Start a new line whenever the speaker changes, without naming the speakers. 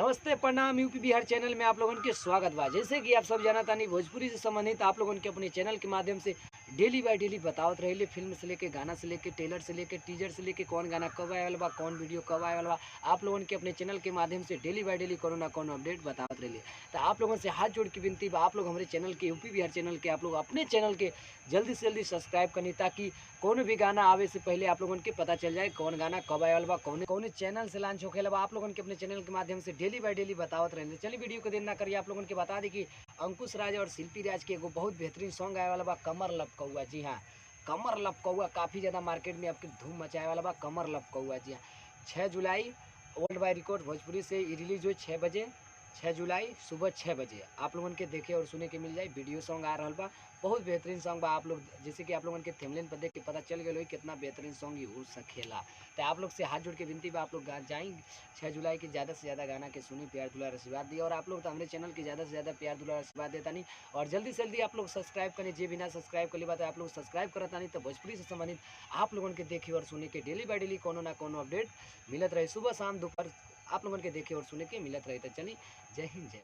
नमस्ते प्रणाम UP Bihar channel में आप लोगों के स्वागत बा। जैसे कि आप सब जाना तानी भोजपुरी से संबंधित आप लोगों के अपने चैनल के माध्यम से डेली बाय डेली बतावत रहे। फिल्म से लेके गाना से लेके टेलर से लेके टीजर से लेके कौन गाना कब आए वाला बा, कौन वीडियो कब आए वाला बा, आप लोगों के अपने चैनल के माध्यम से डेली बाय डेली कोनो ना कोनो अपडेट बतावत रहे। तो आप लोगों से हाथ जोड़ की विनती बा, आप लोग हमारे चैनल के यूपी बिहार चैनल के आप लोग अपने चैनल के जल्दी से जल्दी सब्सक्राइब करनी, ताकि कौन भी गाना आवे से पहले आप लोगों के पता चल जाए कौन गाना कब आए वाला बा, कौन चैनल से लॉन्च होके बा। आप लोगों के अपने चैनल के माध्यम से डेली बाय डेली बतावत रहेंगे। चलिए वीडियो को देर ना करिए, आप लोगों के बता दें कि अंकुश राज और शिल्पी राज के एगो बहुत बेहतरीन सॉन्ग आए वाला बा, कमर लपकौआ। जी हाँ, कमर लपकौआ काफ़ी ज़्यादा मार्केट में आपकी धूम मचाए वाला बा, कमर लपकौआ। जी हाँ, 6 जुलाई वर्ल्ड वाइड रिकॉर्ड भोजपुरी से रिलीज हुई 6 बजे, 6 जुलाई सुबह 6 बजे आप लोगों के देखे और सुने के मिल जाए। वीडियो सॉन्ग आ रहा बा, बहुत बेहतरीन सॉन्ग बा। आप लोग जैसे कि आप लोगों के थंबनेल पर देख के पता चल गया कितना बेहतरीन सॉन्ग ये हो सकेला। तो आप लोग से हाथ जोड़ के विनती बा, आप लोग जाएंगे 6 जुलाई की ज़्यादा से ज़्यादा गाना के सुनी, प्यार दुलार आशीर्वाद दिए। और आप लोग तो हमारे चैनल की ज़्यादा से ज़्यादा प्यार दुलार आशीर्वाद देता नहीं, और जल्दी से जल्दी आप लोग सब्सक्राइब करें। जे बिना सब्सक्राइब कर ली बात है आप लोग सब्सक्राइब करता नहीं, तो भोजपुरी से संबंधित आप लोगों के देखे और सुने के डेली बाय डेली कोनो ना कोनो अपडेट मिलत रहे, सुबह शाम दोपहर आप लोगों के देखे और सुने के मिलत रहे। तो चलिए, जय हिंद जय